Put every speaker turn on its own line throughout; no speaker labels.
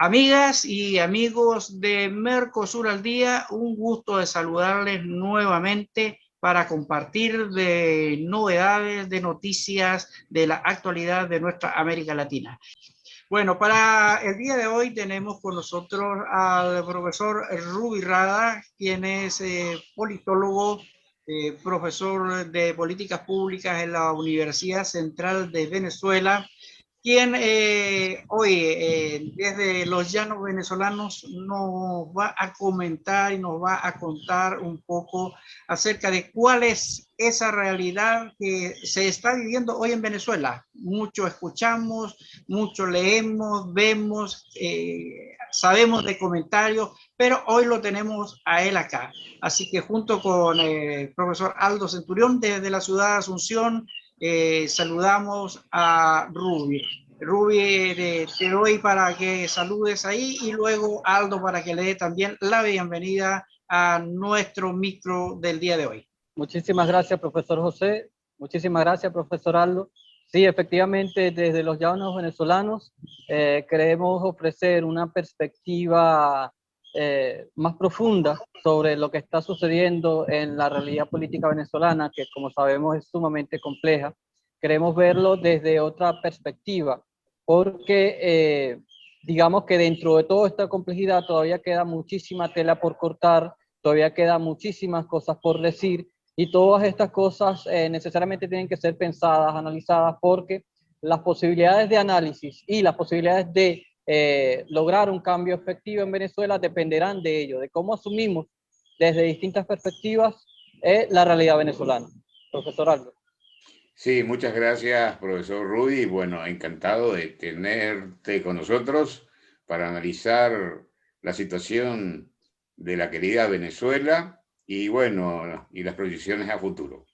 Amigas y amigos de Mercosur al Día, un gusto de saludarles nuevamente para compartir de novedades, de noticias, de la actualidad de nuestra América Latina. Bueno, para el día de hoy tenemos con nosotros al profesor Ruby Rada, quien es politólogo, profesor de políticas públicas en la Universidad Central de Venezuela, quien hoy desde los llanos venezolanos nos va a comentar y nos va a contar un poco acerca de cuál es esa realidad que se está viviendo hoy en Venezuela. Mucho escuchamos, mucho leemos, vemos, sabemos de comentarios, pero hoy lo tenemos a él acá. Así que junto con el profesor Aldo Centurión desde la ciudad de Asunción, saludamos a Ruby. Ruby, te doy para que saludes ahí y luego Aldo para que le dé también la bienvenida a nuestro micro del día de hoy.
Muchísimas gracias, profesor José. Muchísimas gracias, profesor Aldo. Sí, efectivamente, desde los llanos venezolanos queremos ofrecer una perspectiva más profunda sobre lo que está sucediendo en la realidad política venezolana, que como sabemos es sumamente compleja. Queremos verlo desde otra perspectiva, porque digamos que dentro de toda esta complejidad todavía queda muchísima tela por cortar, todavía quedan muchísimas cosas por decir, y todas estas cosas necesariamente tienen que ser pensadas, analizadas, porque las posibilidades de análisis y las posibilidades de lograr un cambio efectivo en Venezuela dependerán de ello, de cómo asumimos desde distintas perspectivas la realidad venezolana. Profesor Aldo.
Sí, muchas gracias, profesor Rudy. Bueno, encantado de tenerte con nosotros para analizar la situación de la querida Venezuela y bueno, y las proyecciones a futuro.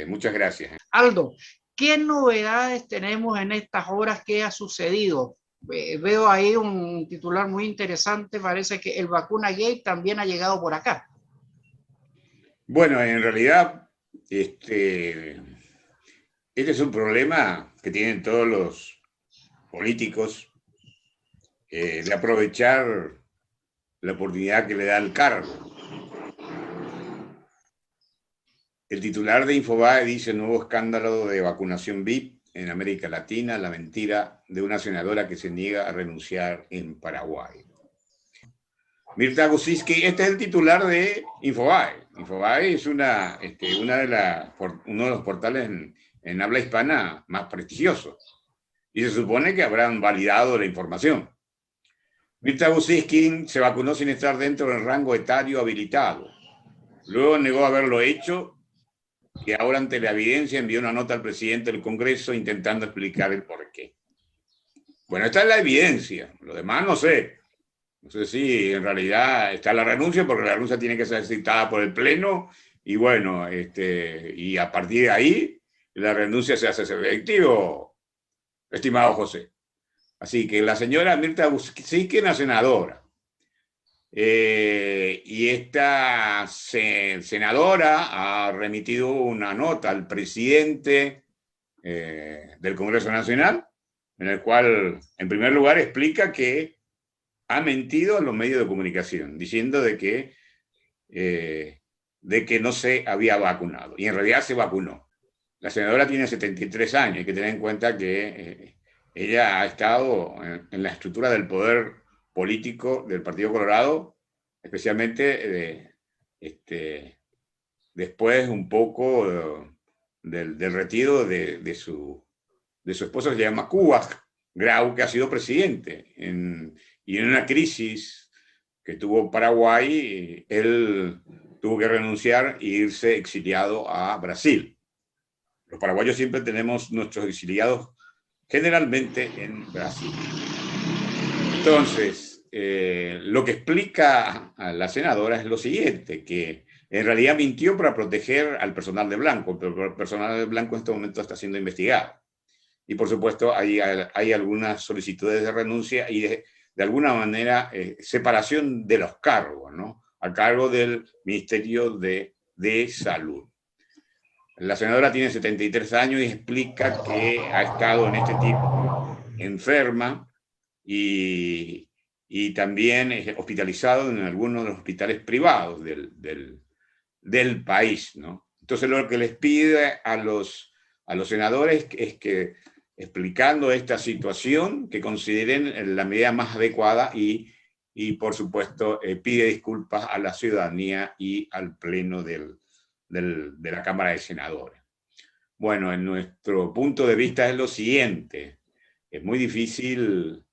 Muchas gracias.
Aldo, ¿qué novedades tenemos en estas horas? ¿Qué ha sucedido? Veo ahí un titular muy interesante, parece que el vacuna gate también ha llegado por acá.
Bueno, en realidad, este es un problema que tienen todos los políticos de aprovechar la oportunidad que le da el cargo. El titular de Infobae dice: nuevo escándalo de vacunación VIP en América Latina, la mentira de una senadora que se niega a renunciar en Paraguay. Mirta Gusiski, este es el titular de Infobae. Infobae es uno de los portales en habla hispana más prestigiosos. Y se supone que habrán validado la información. Mirta Gusiski se vacunó sin estar dentro del rango etario habilitado. Luego negó haberlo hecho, que ahora ante la evidencia envió una nota al presidente del Congreso intentando explicar el porqué. Bueno, esta es la evidencia. Lo demás no sé. No sé si en realidad está la renuncia, porque la renuncia tiene que ser citada por el Pleno, y bueno, y a partir de ahí la renuncia se hace efectivo, estimado José. Así que la señora Mirta Gusiski es una senadora. Y esta senadora ha remitido una nota al presidente del Congreso Nacional, en el cual, en primer lugar, explica que ha mentido a los medios de comunicación, diciendo de que no se había vacunado. Y en realidad se vacunó. La senadora tiene 73 años. Hay que tener en cuenta que ella ha estado en la estructura del poder político del Partido Colorado, especialmente después un poco del retiro de su esposo, que se llama Cuba Grau, que ha sido presidente. Y en una crisis que tuvo Paraguay, él tuvo que renunciar e irse exiliado a Brasil. Los paraguayos siempre tenemos nuestros exiliados generalmente en Brasil. Entonces, lo que explica a la senadora es lo siguiente, que en realidad mintió para proteger al personal de blanco, pero el personal de blanco en este momento está siendo investigado. Y por supuesto hay algunas solicitudes de renuncia y de alguna manera separación de los cargos, ¿no? A cargo del Ministerio de Salud. La senadora tiene 73 años y explica que ha estado en este tiempo enferma y y también hospitalizado en algunos de los hospitales privados del país, ¿no? Entonces lo que les pide a los senadores es que, explicando esta situación, que consideren la medida más adecuada y por supuesto, pide disculpas a la ciudadanía y al pleno de la Cámara de Senadores. Bueno, en nuestro punto de vista es lo siguiente. Es muy difícil,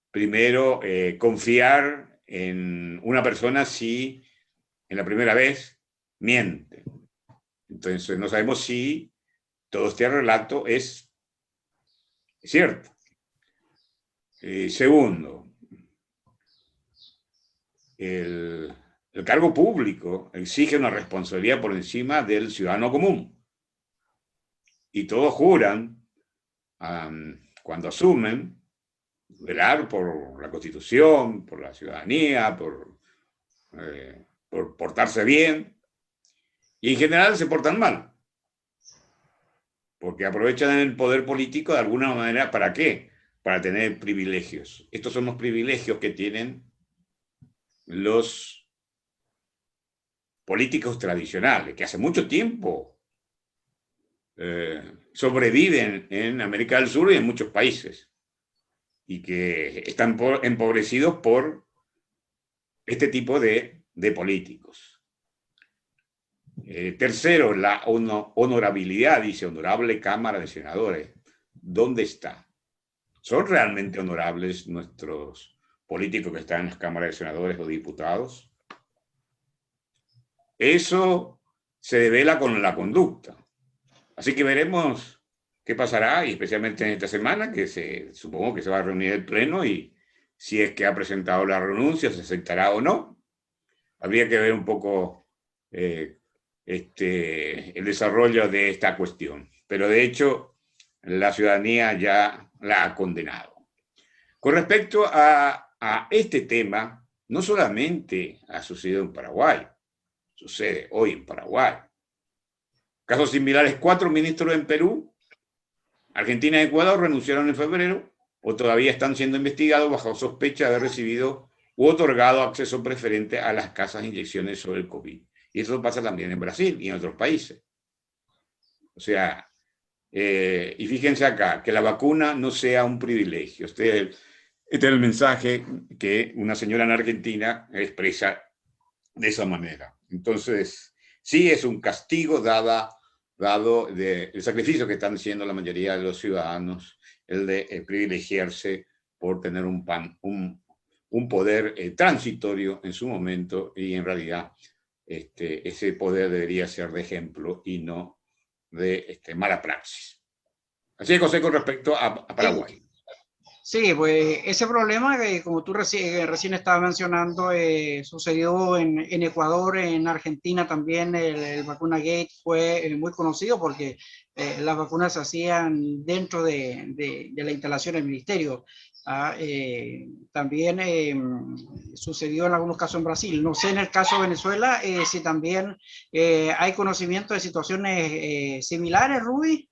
primero, confiar en una persona si en la primera vez miente. Entonces, no sabemos si todo este relato es cierto. Segundo, el cargo público exige una responsabilidad por encima del ciudadano común. Y todos juran, cuando asumen, velar por la Constitución, por la ciudadanía, por portarse bien. Y en general se portan mal. Porque aprovechan el poder político de alguna manera, ¿para qué? Para tener privilegios. Estos son los privilegios que tienen los políticos tradicionales, que hace mucho tiempo sobreviven en América del Sur y en muchos países, y que están empobrecidos por este tipo de políticos. Tercero, la honorabilidad, dice, honorable Cámara de Senadores. ¿Dónde está? ¿Son realmente honorables nuestros políticos que están en las cámaras de senadores o diputados? Eso se devela con la conducta. Así que veremos qué pasará, y especialmente en esta semana, que supongo que se va a reunir el Pleno, y si es que ha presentado la renuncia, se aceptará o no. Habría que ver un poco el desarrollo de esta cuestión. Pero de hecho, la ciudadanía ya la ha condenado. Con respecto a este tema, no solamente ha sucedido en Paraguay, sucede hoy en Paraguay. Casos similares, 4 ministros en Perú, Argentina y Ecuador renunciaron en febrero o todavía están siendo investigados bajo sospecha de haber recibido u otorgado acceso preferente a las casas de inyecciones sobre el COVID. Y eso pasa también en Brasil y en otros países. O sea, y fíjense acá, que la vacuna no sea un privilegio. Este es el mensaje que una señora en Argentina expresa de esa manera. Entonces, sí es un castigo dado el sacrificio que están haciendo la mayoría de los ciudadanos, el de privilegiarse por tener un poder transitorio en su momento, y en realidad ese poder debería ser de ejemplo y no de mala praxis. Así es, José, con respecto a Paraguay.
Sí, pues ese problema que como tú recién estabas mencionando sucedió en Ecuador, en Argentina también. El Vacuna Gate fue muy conocido porque las vacunas se hacían dentro de la instalación del ministerio. También sucedió en algunos casos en Brasil. No sé en el caso de Venezuela si también hay conocimiento de situaciones similares, Ruby.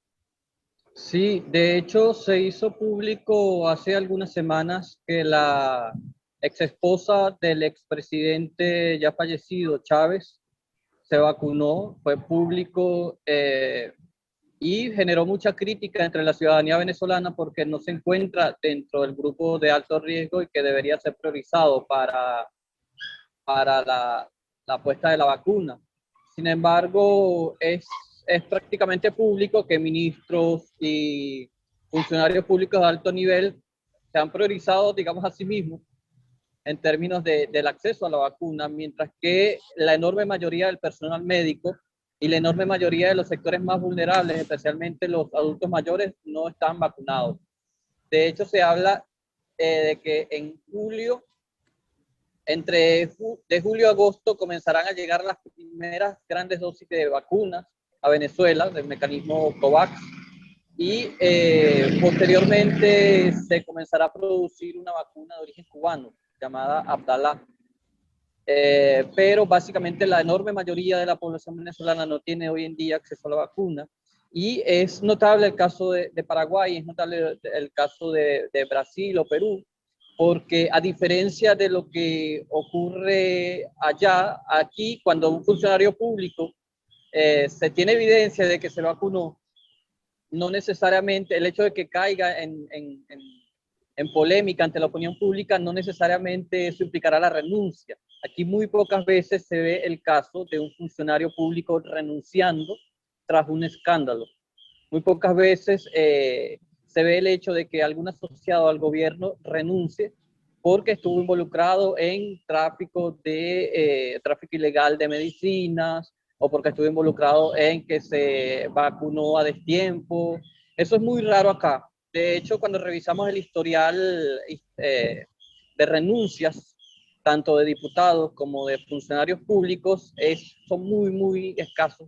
Sí, de hecho se hizo público hace algunas semanas que la ex esposa del expresidente ya fallecido, Chávez, se vacunó, fue público y generó mucha crítica entre la ciudadanía venezolana porque no se encuentra dentro del grupo de alto riesgo y que debería ser priorizado para la puesta de la vacuna. Sin embargo, es prácticamente público que ministros y funcionarios públicos de alto nivel se han priorizado, digamos, a sí mismos en términos del acceso a la vacuna, mientras que la enorme mayoría del personal médico y la enorme mayoría de los sectores más vulnerables, especialmente los adultos mayores, no están vacunados. De hecho, se habla de que en julio, de julio a agosto, comenzarán a llegar las primeras grandes dosis de vacunas a Venezuela, del mecanismo COVAX, y posteriormente se comenzará a producir una vacuna de origen cubano llamada Abdala. Pero básicamente la enorme mayoría de la población venezolana no tiene hoy en día acceso a la vacuna, y es notable el caso de Paraguay, es notable el caso de Brasil o Perú, porque a diferencia de lo que ocurre allá, aquí cuando un funcionario público se tiene evidencia de que se vacunó, no necesariamente el hecho de que caiga en polémica ante la opinión pública no necesariamente eso implicará la renuncia. Aquí muy pocas veces se ve el caso de un funcionario público renunciando tras un escándalo. Muy pocas veces se ve el hecho de que algún asociado al gobierno renuncie porque estuvo involucrado en tráfico ilegal de medicinas o porque estuvo involucrado en que se vacunó a destiempo. Eso es muy raro acá. De hecho, cuando revisamos el historial de renuncias, tanto de diputados como de funcionarios públicos, son muy escasos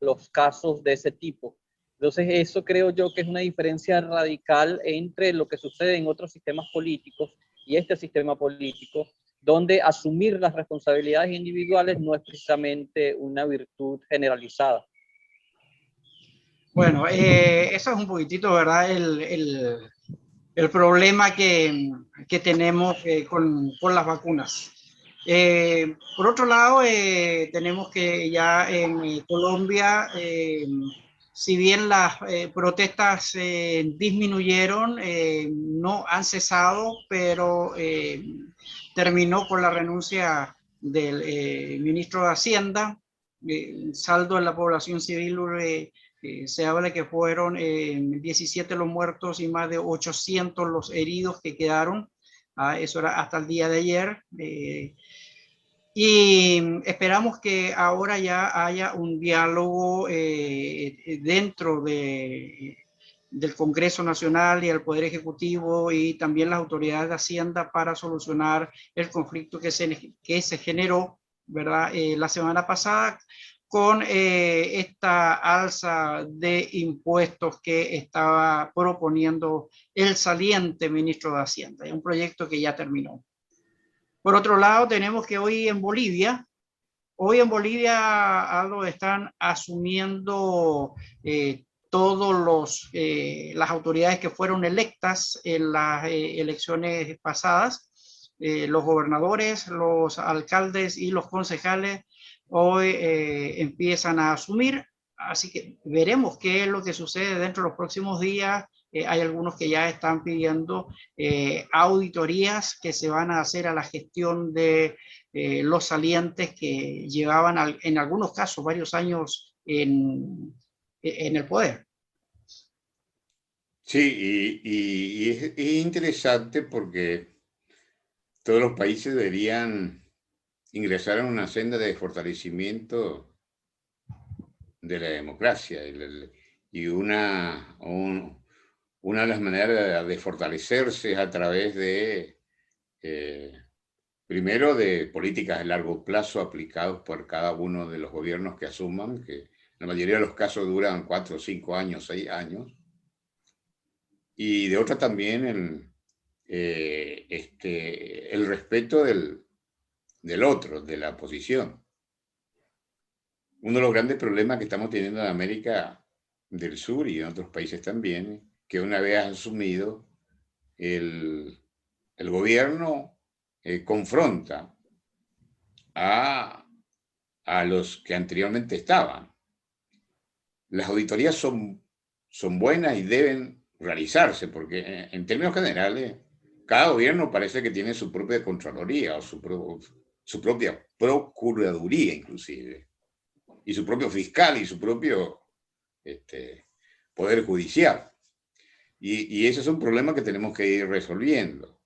los casos de ese tipo. Entonces, eso creo yo que es una diferencia radical entre lo que sucede en otros sistemas políticos y este sistema político, donde asumir las responsabilidades individuales no es precisamente una virtud generalizada.
Bueno, eso es un poquitito, ¿verdad? El problema que tenemos con las vacunas. Por otro lado, tenemos que ya en Colombia, si bien las protestas disminuyeron, no han cesado, pero terminó con la renuncia del ministro de Hacienda. Saldo en la población civil, se habla que fueron 17 los muertos y más de 800 los heridos que quedaron. Eso era hasta el día de ayer. Y esperamos que ahora ya haya un diálogo dentro del Congreso Nacional y el Poder Ejecutivo y también las autoridades de Hacienda para solucionar el conflicto que se generó, ¿verdad? La semana pasada con esta alza de impuestos que estaba proponiendo el saliente ministro de Hacienda. Es un proyecto que ya terminó. Por otro lado, tenemos que hoy en Bolivia, Aldo, están asumiendo todos las autoridades que fueron electas en las elecciones pasadas, los gobernadores, los alcaldes y los concejales hoy empiezan a asumir, así que veremos qué es lo que sucede dentro de los próximos días. Hay algunos que ya están pidiendo auditorías que se van a hacer a la gestión de los salientes que llevaban en algunos casos varios años en el poder.
Sí, y es interesante porque todos los países deberían ingresar en una senda de fortalecimiento de la democracia y una de las maneras de fortalecerse es a través de, primero, de políticas de largo plazo aplicadas por cada uno de los gobiernos que asuman, que en la mayoría de los casos duran 4, 5 años, 6 años, y de otra también el respeto del otro, de la oposición. Uno de los grandes problemas que estamos teniendo en América del Sur y en otros países también, que una vez asumido, el gobierno confronta a los que anteriormente estaban. Las auditorías son buenas y deben realizarse, porque en términos generales, cada gobierno parece que tiene su propia Contraloría o su propia Procuraduría inclusive, y su propio fiscal y su propio Poder Judicial. Y ese es un problema que tenemos que ir resolviendo.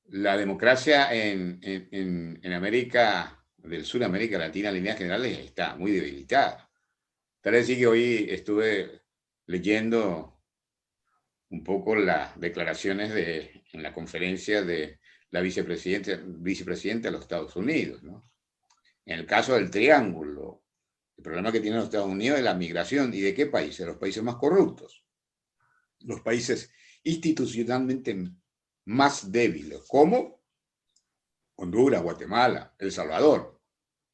La democracia en América del Sur, América Latina, en líneas generales, está muy debilitada. Tal vez sí que hoy estuve leyendo un poco las declaraciones en la conferencia de la vicepresidenta de los Estados Unidos, ¿no? En el caso del Triángulo, el problema que tienen los Estados Unidos es la migración. ¿Y de qué países? Los países más corruptos. Los países institucionalmente más débiles, como Honduras, Guatemala, El Salvador.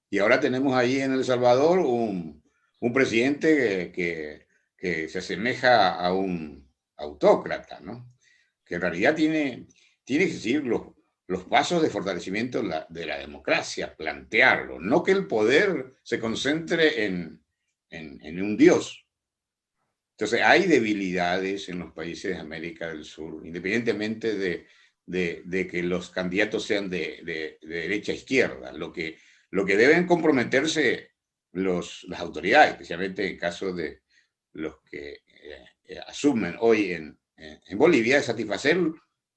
Y ahora tenemos ahí en El Salvador un presidente que se asemeja a un autócrata, ¿no? Que en realidad tiene tiene que seguir los pasos de fortalecimiento de la democracia, plantearlo, no que el poder se concentre en un dios. Entonces hay debilidades en los países de América del Sur, independientemente de que los candidatos sean de derecha a izquierda. Lo que deben comprometerse las autoridades, especialmente en caso de los que asumen hoy en Bolivia, es satisfacer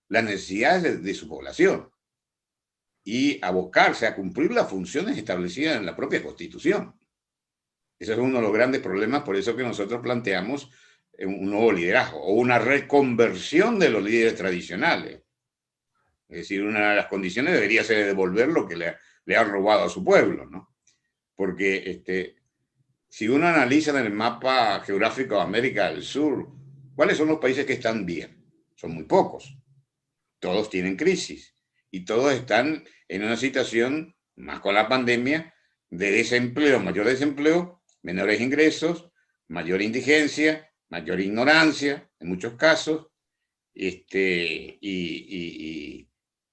las necesidades de su población y abocarse a cumplir las funciones establecidas en la propia Constitución. Ese es uno de los grandes problemas, por eso que nosotros planteamos un nuevo liderazgo o una reconversión de los líderes tradicionales. Es decir, una de las condiciones debería ser devolver lo que le ha robado a su pueblo, ¿no? Porque si uno analiza en el mapa geográfico de América del Sur, ¿cuáles son los países que están bien? Son muy pocos. Todos tienen crisis y todos están en una situación, más con la pandemia, de desempleo, mayor desempleo, menores ingresos, mayor indigencia, mayor ignorancia, en muchos casos,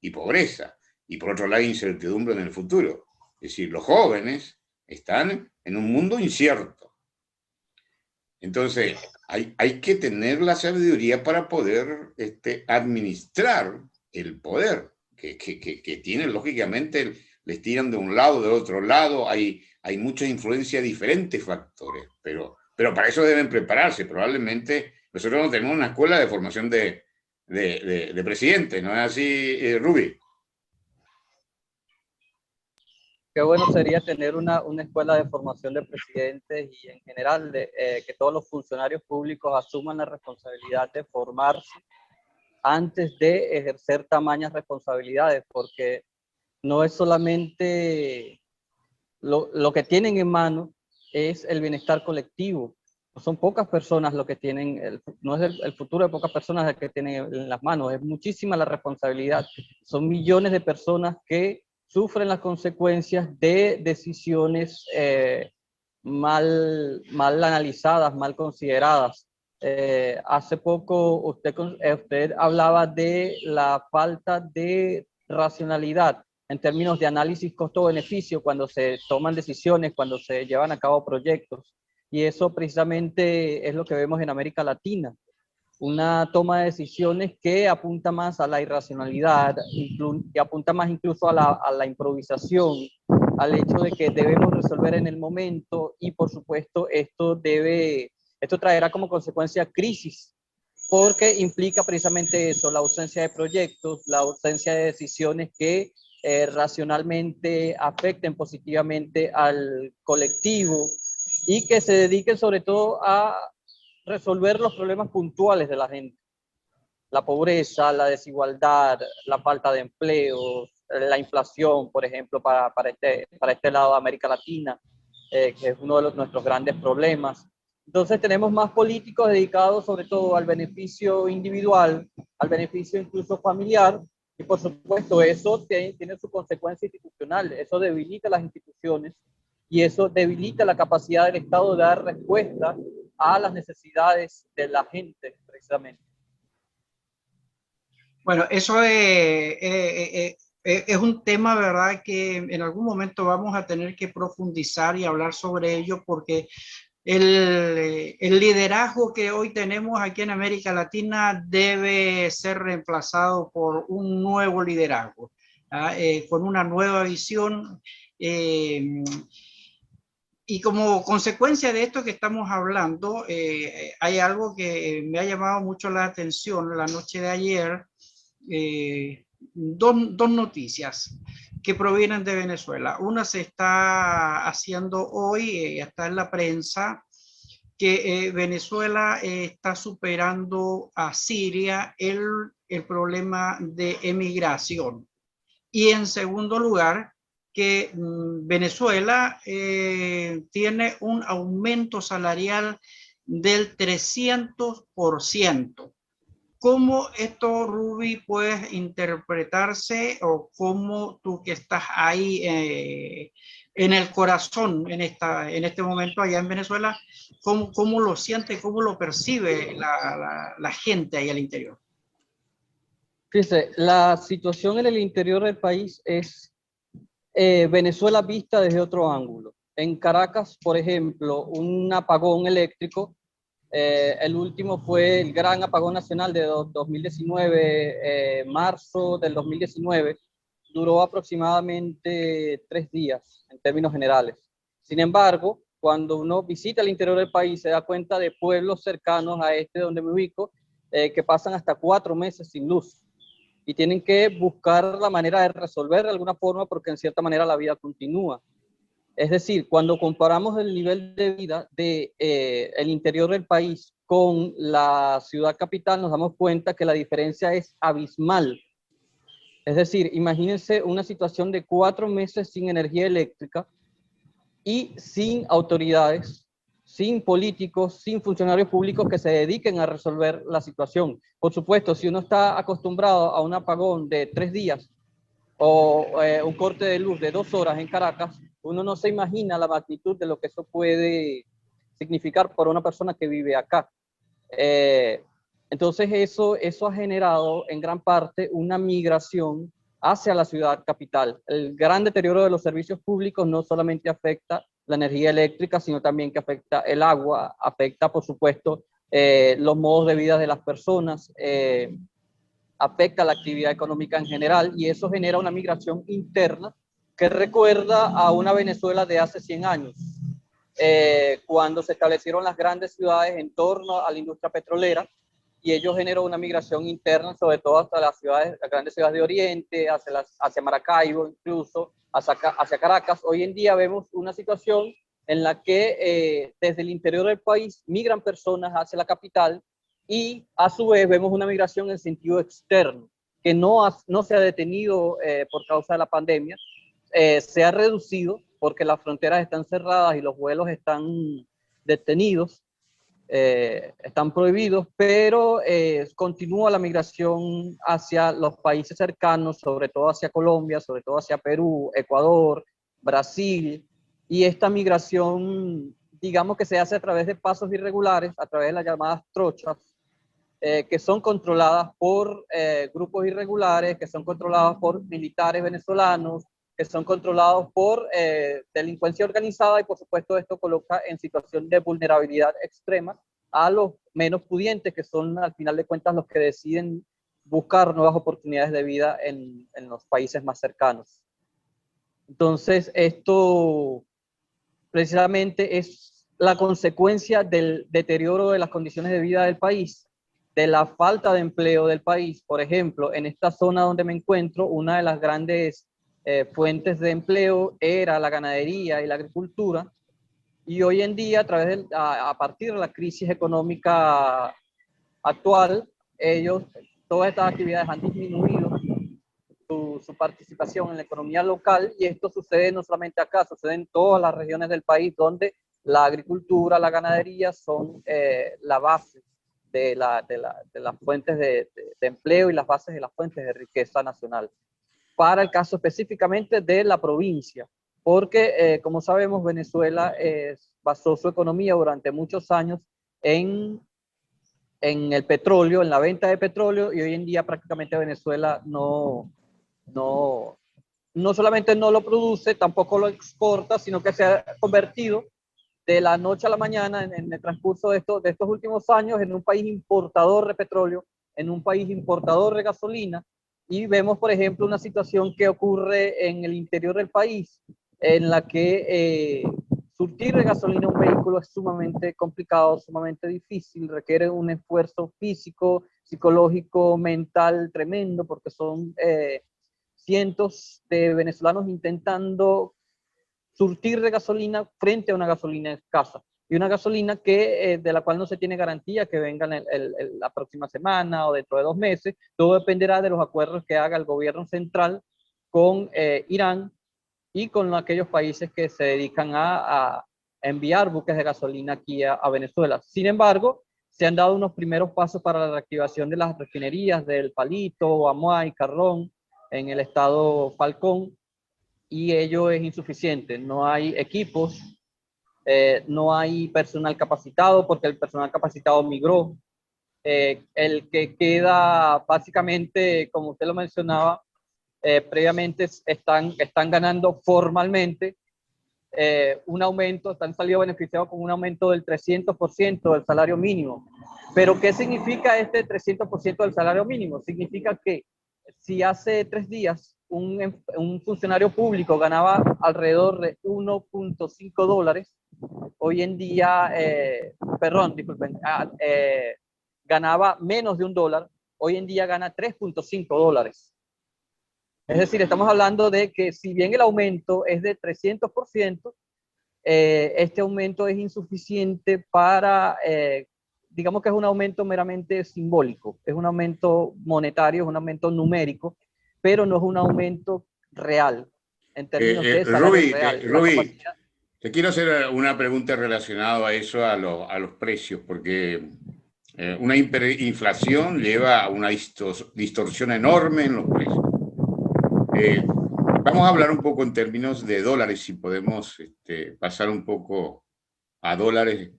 y pobreza. Y por otro lado, incertidumbre en el futuro. Es decir, los jóvenes están en un mundo incierto. Entonces, hay que tener la sabiduría para poder administrar el poder que tienen, lógicamente, les tiran de un lado, del otro lado, hay mucha influencia de diferentes factores, pero para eso deben prepararse. Probablemente nosotros no tenemos una escuela de formación de presidentes, ¿no es así, Ruby?
Qué bueno sería tener una escuela de formación de presidentes y en general que todos los funcionarios públicos asuman la responsabilidad de formarse antes de ejercer tamañas responsabilidades, porque no es solamente lo que tienen en mano, es el bienestar colectivo. No son pocas personas lo que tienen, no es el futuro de pocas personas el que tienen en las manos, es muchísima la responsabilidad. Son millones de personas que sufren las consecuencias de decisiones mal analizadas, mal consideradas. Hace poco usted hablaba de la falta de racionalidad en términos de análisis costo-beneficio cuando se toman decisiones, cuando se llevan a cabo proyectos. Y eso precisamente es lo que vemos en América Latina. Una toma de decisiones que apunta más a la irracionalidad, que apunta más incluso a la improvisación, al hecho de que debemos resolver en el momento y por supuesto esto traerá como consecuencia crisis, porque implica precisamente eso, la ausencia de proyectos, la ausencia de decisiones que racionalmente afecten positivamente al colectivo y que se dediquen sobre todo a resolver los problemas puntuales de la gente. La pobreza, la desigualdad, la falta de empleo, la inflación, por ejemplo, para este lado de América Latina, que es uno de nuestros grandes problemas. Entonces tenemos más políticos dedicados sobre todo al beneficio individual, al beneficio incluso familiar, y por supuesto eso tiene su consecuencia institucional, eso debilita las instituciones y eso debilita la capacidad del Estado de dar respuesta a las necesidades de la gente, precisamente.
Bueno, eso es un tema, ¿verdad?, que en algún momento vamos a tener que profundizar y hablar sobre ello, porque el liderazgo que hoy tenemos aquí en América Latina debe ser reemplazado por un nuevo liderazgo, con una nueva visión. Y como consecuencia de esto que estamos hablando, hay algo que me ha llamado mucho la atención la noche de ayer. Dos noticias que provienen de Venezuela. Una se está haciendo hoy, está en la prensa, que Venezuela está superando a Siria el problema de emigración. Y en segundo lugar, que Venezuela tiene un aumento salarial del 300%. ¿Cómo esto, Ruby, puede interpretarse, o cómo tú que estás ahí en el corazón en este momento allá en Venezuela, cómo lo siente, cómo lo percibe la gente ahí al interior?
Fíjese, la situación en el interior del país es Venezuela vista desde otro ángulo. En Caracas, por ejemplo, un apagón eléctrico, el último fue el gran apagón nacional de 2019, marzo del 2019, duró aproximadamente 3 días en términos generales. Sin embargo, cuando uno visita el interior del país, se da cuenta de pueblos cercanos a este donde me ubico, que pasan hasta 4 meses sin luz y tienen que buscar la manera de resolver de alguna forma porque en cierta manera la vida continúa. Es decir, cuando comparamos el nivel de vida de el interior del país con la ciudad capital, nos damos cuenta que la diferencia es abismal. Es decir, imagínense una situación de 4 meses sin energía eléctrica y sin autoridades, sin políticos, sin funcionarios públicos que se dediquen a resolver la situación. Por supuesto, si uno está acostumbrado a un apagón de 3 días o un corte de luz de 2 horas en Caracas, uno no se imagina la magnitud de lo que eso puede significar para una persona que vive acá. Entonces eso ha generado en gran parte una migración hacia la ciudad capital. El gran deterioro de los servicios públicos no solamente afecta la energía eléctrica, sino también que afecta el agua, afecta por supuesto los modos de vida de las personas, afecta la actividad económica en general y eso genera una migración interna que recuerda a una Venezuela de hace 100 años, cuando se establecieron las grandes ciudades en torno a la industria petrolera y ello generó una migración interna, sobre todo hasta las grandes ciudades de Oriente, hacia Maracaibo, incluso hacia Caracas. Hoy en día vemos una situación en la que desde el interior del país migran personas hacia la capital y a su vez vemos una migración en sentido externo, que no se ha detenido por causa de la pandemia, se ha reducido porque las fronteras están cerradas y los vuelos están detenidos, están prohibidos, pero continúa la migración hacia los países cercanos, sobre todo hacia Colombia, sobre todo hacia Perú, Ecuador, Brasil, y esta migración, digamos que se hace a través de pasos irregulares, a través de las llamadas trochas, que son controladas por grupos irregulares, que son controlados por militares venezolanos, que son controlados por delincuencia organizada y por supuesto esto coloca en situación de vulnerabilidad extrema a los menos pudientes, que son al final de cuentas los que deciden buscar nuevas oportunidades de vida en los países más cercanos. Entonces esto precisamente es la consecuencia del deterioro de las condiciones de vida del país, de la falta de empleo del país. Por ejemplo, en esta zona donde me encuentro, una de las grandes fuentes de empleo era la ganadería y la agricultura, y hoy en día, a partir de la crisis económica actual, todas estas actividades han disminuido su participación en la economía local, y esto sucede no solamente acá, sucede en todas las regiones del país donde la agricultura, la ganadería son la base de las fuentes de empleo y las bases de las fuentes de riqueza nacional. Para el caso específicamente de la provincia, porque como sabemos Venezuela basó su economía durante muchos años en el petróleo, en la venta de petróleo, y hoy en día prácticamente Venezuela no solamente no lo produce, tampoco lo exporta, sino que se ha convertido de la noche a la mañana en el transcurso de estos últimos años en un país importador de petróleo, en un país importador de gasolina, y vemos, por ejemplo, una situación que ocurre en el interior del país, en la que surtir de gasolina un vehículo es sumamente complicado, sumamente difícil, requiere un esfuerzo físico, psicológico, mental tremendo, porque son cientos de venezolanos intentando surtir de gasolina frente a una gasolina escasa. Y una gasolina de la cual no se tiene garantía que venga la próxima semana o dentro de 2 meses. Todo dependerá de los acuerdos que haga el gobierno central con Irán y con aquellos países que se dedican a enviar buques de gasolina aquí a Venezuela. Sin embargo, se han dado unos primeros pasos para la reactivación de las refinerías del Palito, Amuay, Carrón, en el estado Falcón, y ello es insuficiente. No hay equipos, no hay personal capacitado porque el personal capacitado migró. El que queda básicamente, como usted lo mencionaba, previamente están ganando formalmente un aumento, están saliendo beneficiados con un aumento del 300% del salario mínimo. Pero ¿qué significa este 300% del salario mínimo? Significa que si hace 3 días un funcionario público ganaba alrededor de 1.5 dólares, hoy en día, perdón, disculpen, ganaba menos de $1, hoy en día gana 3.5 dólares. Es decir, estamos hablando de que si bien el aumento es de 300%, este aumento es insuficiente para, digamos que es un aumento meramente simbólico, es un aumento monetario, es un aumento numérico, pero no es un aumento real, en términos de salario real.
Ruby, te quiero hacer una pregunta relacionada a eso, a los precios, porque una hiperinflación lleva a una distorsión enorme en los precios. Vamos a hablar un poco en términos de dólares, si podemos pasar un poco a dólares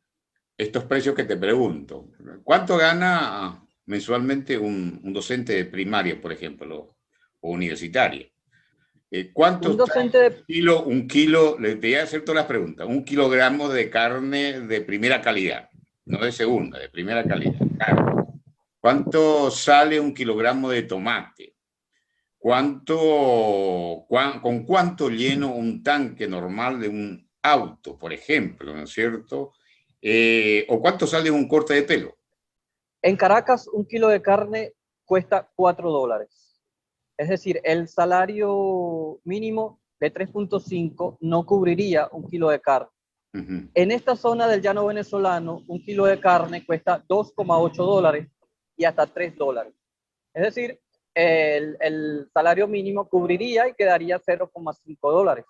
estos precios que te pregunto. ¿Cuánto gana mensualmente un docente de primaria, por ejemplo, o universitaria? ¿Cuánto
un docente de...
un kilo, le voy a hacer todas las preguntas, un kilogramo de carne de primera calidad, no de segunda, de primera calidad, carne? ¿Cuánto sale un kilogramo de tomate? ¿Con cuánto lleno un tanque normal de un auto, por ejemplo, ¿no es cierto? ¿O cuánto sale un corte de pelo?
En Caracas, un kilo de carne cuesta 4 dólares. Es decir, el salario mínimo de 3.5 no cubriría un kilo de carne. En esta zona del llano venezolano, un kilo de carne cuesta 2,8 dólares y hasta 3 dólares. Es decir, el salario mínimo cubriría y quedaría 0,5 dólares.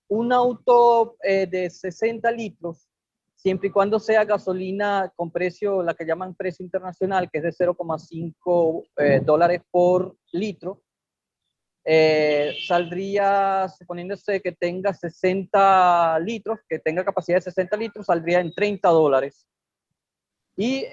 Un auto de 60 litros, siempre y cuando sea gasolina con precio, la que llaman precio internacional, que es de 0,5 dólares por litro, saldría, suponiéndose que tenga 60 litros, que tenga capacidad de 60 litros, saldría en 30 dólares. Y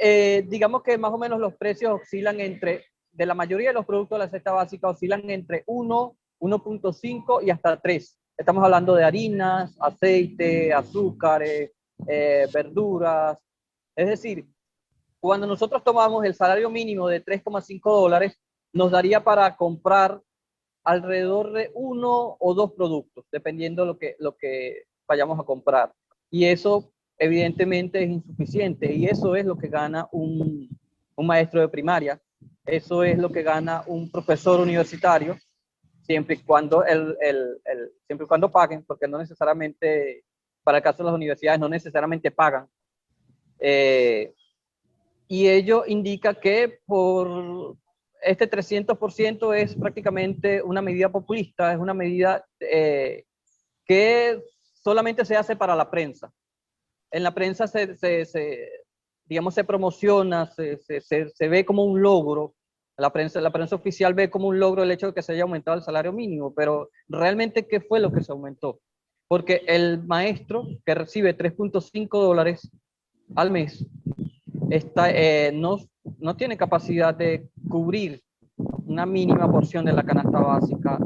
digamos que más o menos los precios oscilan de la mayoría de los productos de la cesta básica, oscilan entre 1, 1.5 y hasta 3. Estamos hablando de harinas, aceite, azúcares, verduras. Es decir, cuando nosotros tomamos el salario mínimo de 3,5 dólares, nos daría para comprar alrededor de 1 o 2 productos, dependiendo lo que vayamos a comprar. Y eso evidentemente es insuficiente, y eso es lo que gana un maestro de primaria, eso es lo que gana un profesor universitario, siempre y cuando, siempre y cuando paguen, porque no necesariamente, para el caso de las universidades, no necesariamente pagan. Y ello indica que por este 300% es prácticamente una medida populista, es una medida que solamente se hace para la prensa. En la prensa digamos, se promociona, se ve como un logro. La prensa oficial ve como un logro el hecho de que se haya aumentado el salario mínimo, pero realmente, ¿qué fue lo que se aumentó? Porque el maestro que recibe 3.5 dólares al mes no tiene capacidad de cubrir una mínima porción de la canasta básica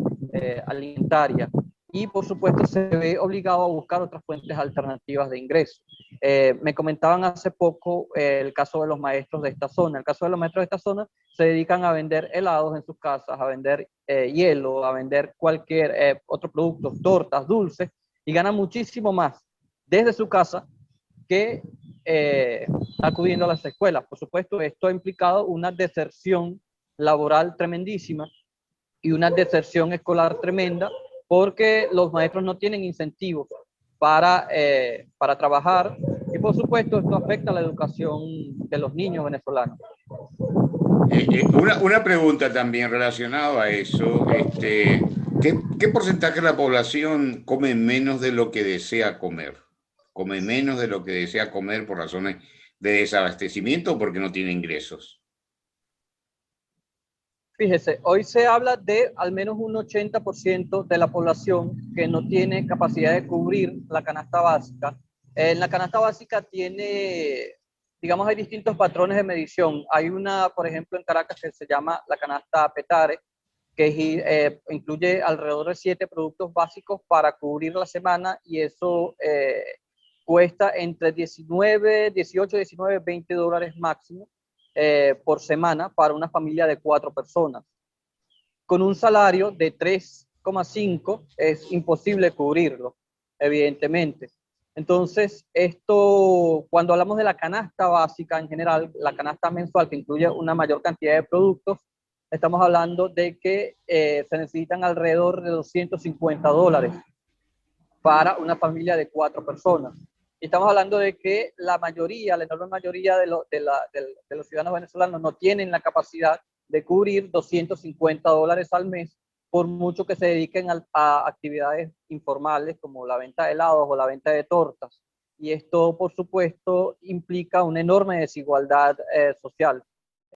alimentaria, y por supuesto se ve obligado a buscar otras fuentes alternativas de ingreso. Me comentaban hace poco el caso de los maestros de esta zona. El caso de los maestros de esta zona se dedican a vender helados en sus casas, a vender hielo, a vender cualquier otro producto, tortas, dulces, y ganan muchísimo más desde su casa que acudiendo a las escuelas. Por supuesto, esto ha implicado una deserción laboral tremendísima y una deserción escolar tremenda, porque los maestros no tienen incentivos para trabajar, y por supuesto esto afecta a la educación de los niños venezolanos.
Una pregunta también relacionada a eso. ¿Qué porcentaje de la población come menos de lo que desea comer? ¿Come menos de lo que desea comer por razones de desabastecimiento o porque no tiene ingresos?
Fíjese, hoy se habla de al menos un 80% de la población que no tiene capacidad de cubrir la canasta básica. La canasta básica tiene digamos, hay distintos patrones de medición. Hay una, por ejemplo, en Caracas que se llama la canasta Petare, que incluye alrededor de 7 productos básicos para cubrir la semana, y eso cuesta entre 19, 18, 19, 20 dólares máximo por semana para una familia de 4 personas. Con un salario de 3,5 es imposible cubrirlo, evidentemente. Entonces, esto, cuando hablamos de la canasta básica en general, la canasta mensual que incluye una mayor cantidad de productos, estamos hablando de que se necesitan alrededor de 250 dólares para una familia de 4 personas. Y estamos hablando de que la mayoría, la enorme mayoría de los ciudadanos venezolanos no tienen la capacidad de cubrir 250 dólares al mes, por mucho que se dediquen a actividades informales como la venta de helados o la venta de tortas. Y esto, por supuesto, implica una enorme desigualdad social.